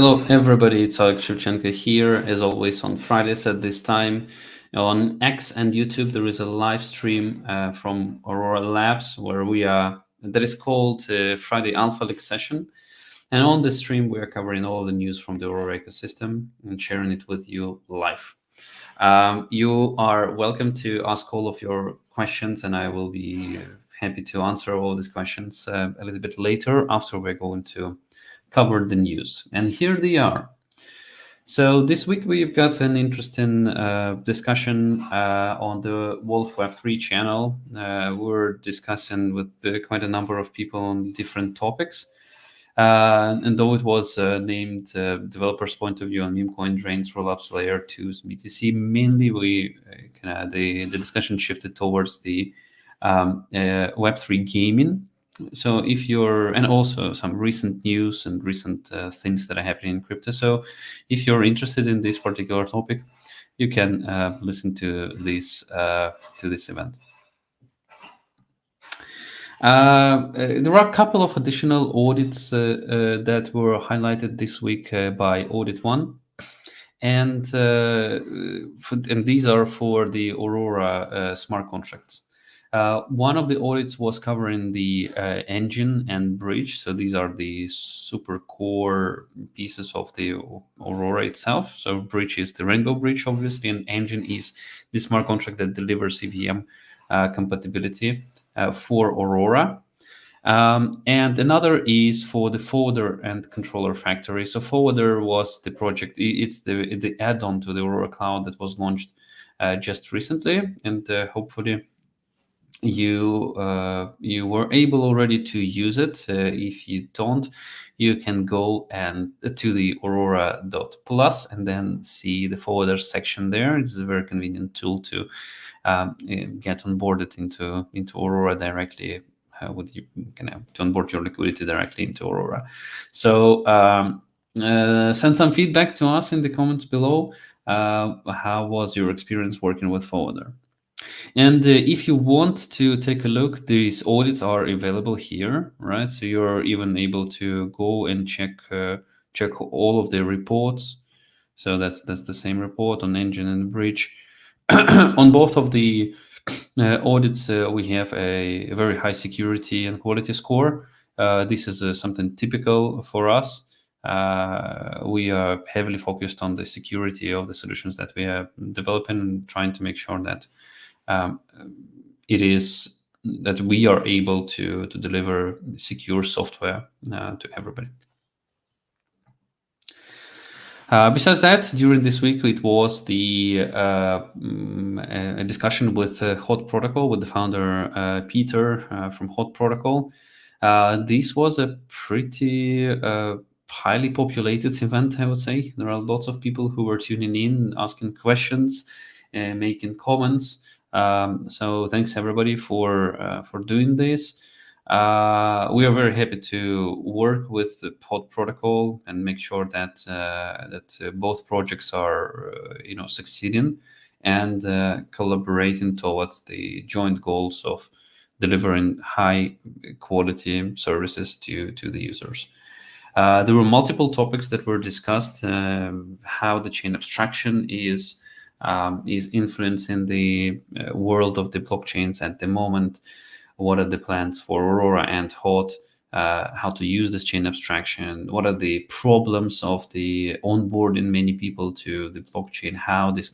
Hello, everybody. It's Alex Shevchenko here, as always, on Fridays at this time. On X and YouTube, there is a live stream from Aurora Labs where we are, that is called Friday Alpha League session. And on this stream, we are covering all the news from the Aurora ecosystem and sharing it with you live. You are welcome to ask all of your questions, and I will be happy to answer all these questions a little bit later after we're going to cover the news. And here they are. So this week we've got an interesting discussion on the Wolf Web3 channel. We're discussing with quite a number of people on different topics. And though it was named Developer's Point of View on Meme Coin Drains Rollups Layer 2's BTC, mainly the discussion shifted towards the Web3 gaming. So if you're, and also some recent news and recent things that are happening in crypto. So if you're interested in this particular topic, you can listen to this event. There are a couple of additional audits that were highlighted this week by Audit 1. And these are for the Aurora smart contracts. One of the audits was covering the engine and bridge. So these are the super core pieces of the Aurora itself. So bridge is the Rainbow Bridge, obviously, and engine is the smart contract that delivers EVM compatibility for Aurora. And another is for the forwarder and controller factory. So forwarder was the project. It's the add-on to the Aurora Cloud that was launched just recently, and hopefully you were able already to use it. If you don't, you can go and to the aurora.plus and then see the forwarder section there. It's a very convenient tool to get onboarded into Aurora directly with you, to onboard your liquidity directly into Aurora. So send some feedback to us in the comments below. How was your experience working with forwarder? And if you want to take a look, these audits are available here, right? So you're even able to go and check all of the reports. So that's the same report on engine and bridge. On both of the audits, we have a very high security and quality score. This is something typical for us. We are heavily focused on the security of the solutions that we are developing and trying to make sure that it is that we are able to deliver secure software to everybody. Besides that, during this week, it was a discussion with Hot Protocol, with the founder Peter from Hot Protocol. This was a pretty highly populated event, I would say. There are lots of people who were tuning in, asking questions, making comments. So thanks everybody for doing this. We are very happy to work with the Pod protocol and make sure that both projects are succeeding and collaborating towards the joint goals of delivering high quality services to the users. There were multiple topics that were discussed. How the chain abstraction is influencing the world of the blockchains at the moment. What are the plans for Aurora and Hot? How to use this chain abstraction? What are the problems of the onboarding many people to the blockchain? How these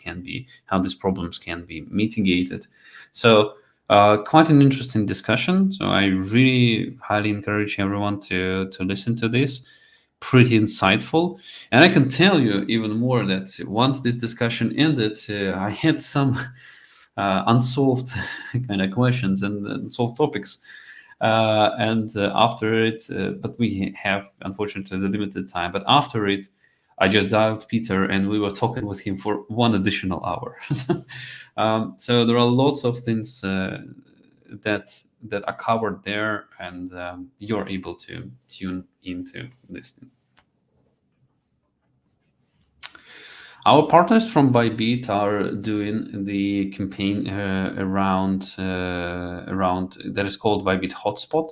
problems can be mitigated? So quite an interesting discussion. So I really highly encourage everyone to listen to this. Pretty insightful, and I can tell you even more that once this discussion ended, I had some unsolved kind of questions and unsolved topics, and after it, but we have unfortunately the limited time. But after it, I just dialed Peter, and we were talking with him for one additional hour. So there are lots of things that are covered there, and you're able to tune into this. Our partners from Bybit are doing the campaign around that is called Bybit Hotspot,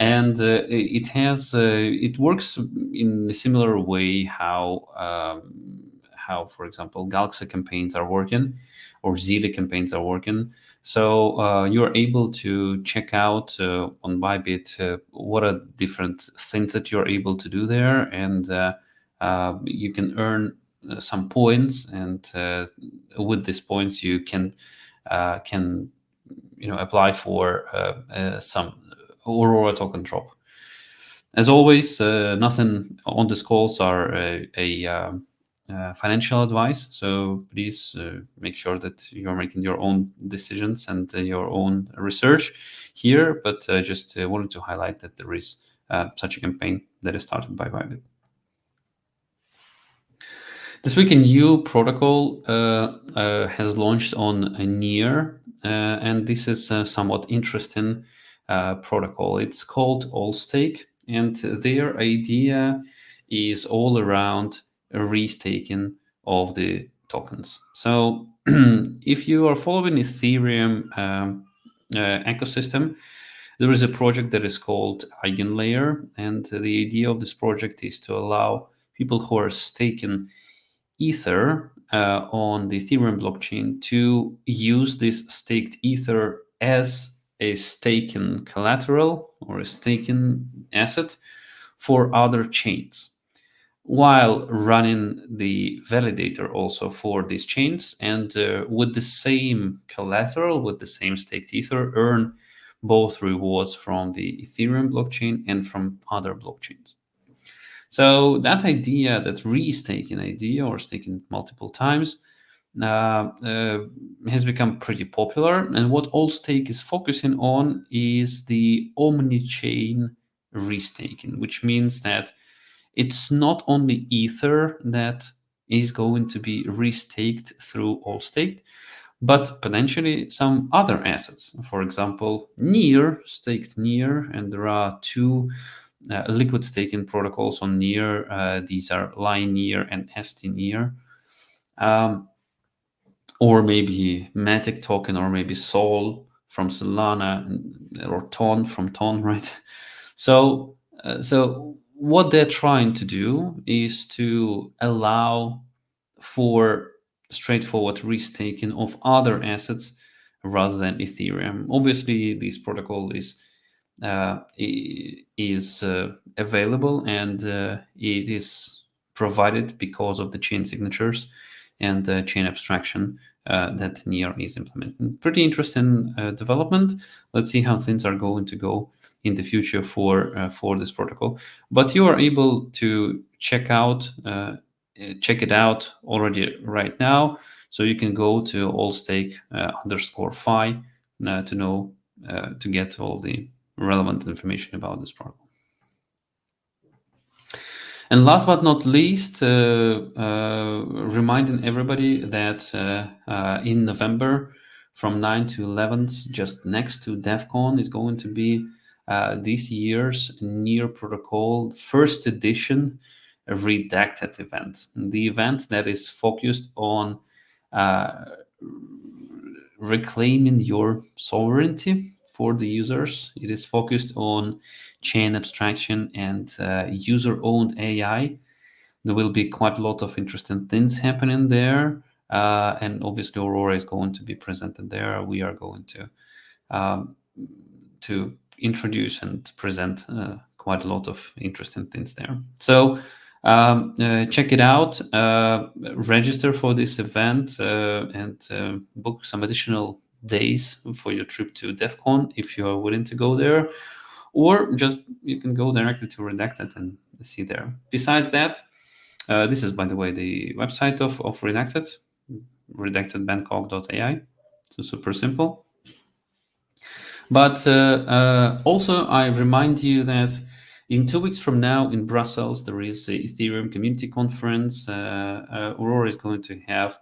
and it works in a similar way how, for example, Galaxy campaigns are working or Zile campaigns are working. So you're able to check out on Bybit what are different things that you're able to do there, and you can earn some points, and with these points you can apply for some Aurora token drop. As always, nothing on these calls are financial advice, so please make sure that you're making your own decisions and your own research here. But just wanted to highlight that there is such a campaign that is started by Bybit. This week, a new protocol has launched on Near, and this is a somewhat interesting protocol. It's called AllStake, and their idea is all around restaking of the tokens. So if you are following Ethereum ecosystem, there is a project that is called Eigenlayer, and the idea of this project is to allow people who are staking Ether on the Ethereum blockchain to use this staked Ether as a staking collateral or a staking asset for other chains, while running the validator also for these chains, and with the same collateral, with the same staked Ether, earn both rewards from the Ethereum blockchain and from other blockchains. So that idea, that restaking idea, or staking multiple times, has become pretty popular. And what AllStake is focusing on is the omni-chain restaking, which means that it's not only Ether that is going to be restaked through AllStake, but potentially some other assets. For example, Near, staked Near, and there are two liquid staking protocols on Near. These are Line Near and ST Near. Or maybe Matic token, or maybe Sol from Solana, or Ton from Ton, right? So what they're trying to do is to allow for straightforward restaking of other assets rather than Ethereum. Obviously, this protocol is available, and it is provided because of the chain signatures and chain abstraction that Near is implementing. Pretty interesting development. Let's see how things are going to go in the future for this protocol. But you are able to check it out already right now. So you can go to allstake _fi to know to get all of the relevant information about this protocol. And last but not least, reminding everybody that in November, from 9 to 11th, just next to DEF CON, is going to be this year's Near Protocol first edition redacted event. The event that is focused on reclaiming your sovereignty for the users. It is focused on chain abstraction and user-owned AI. There will be quite a lot of interesting things happening there. And obviously Aurora is going to be presented there. We are going to introduce and present quite a lot of interesting things there. So check it out, register for this event, and book some additional days for your trip to DEF CON if you are willing to go there, or just you can go directly to Redacted and see there. Besides that, this is, by the way, the website of Redacted, redactedbangkok.ai. So super simple. But also, I remind you that in 2 weeks from now in Brussels, there is the Ethereum Community Conference. Aurora is going to have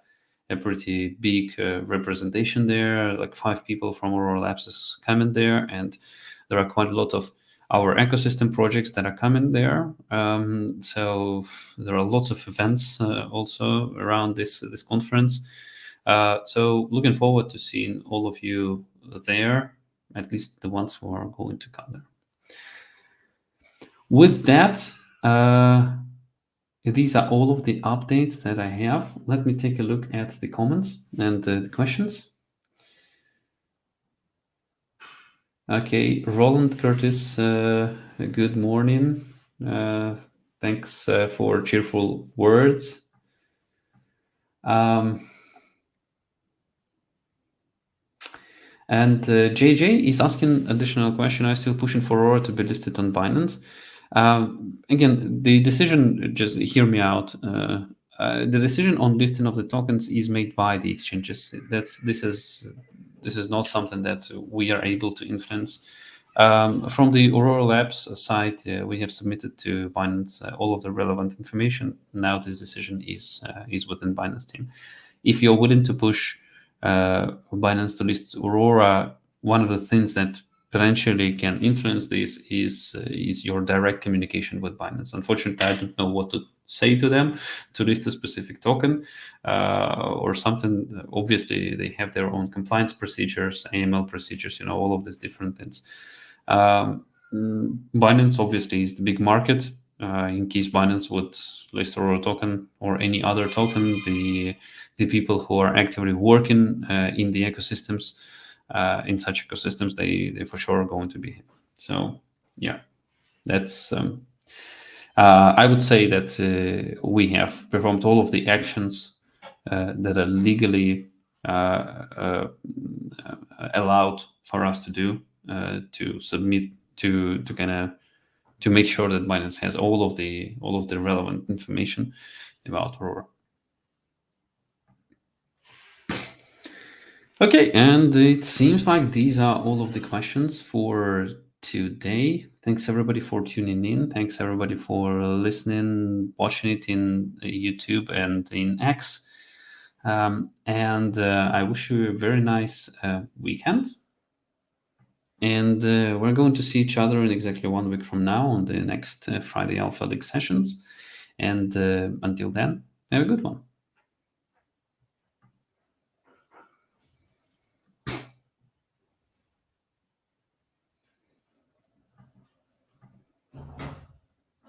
a pretty big representation there, like 5 people from Aurora Labs is coming there, and there are quite a lot of our ecosystem projects that are coming there. So there are lots of events also around this conference. So looking forward to seeing all of you there, at least the ones who are going to come there. With that, these are all of the updates that I have. Let me take a look at the comments and the questions. Okay, Roland Curtis, good morning. Thanks for cheerful words. And JJ is asking additional question. Are you still pushing for Aurora to be listed on Binance? Again, the decision, just hear me out. The decision on listing of the tokens is made by the exchanges. This is not something that we are able to influence. From the Aurora Labs side, we have submitted to Binance all of the relevant information. Now this decision is within Binance team. If you're willing to push Binance to list Aurora, one of the things that potentially can influence this is your direct communication with Binance. Unfortunately, I don't know what to say to them to list a specific token or something. Obviously, they have their own compliance procedures, AML procedures, all of these different things. Binance obviously is the big market. In case Binance would list Aurora token or any other token, the people who are actively working in the ecosystems, in such ecosystems, they for sure are going to be hit. So yeah, that's I would say that we have performed all of the actions that are legally allowed for us to do to submit to make sure that Binance has all of the relevant information about Aurora. Okay, and it seems like these are all of the questions for today. Thanks everybody for tuning in. Thanks everybody for listening, watching it in YouTube and in X. And I wish you a very nice weekend. And we're going to see each other in exactly 1 week from now on the next Friday Alpha League sessions. And until then, have a good one.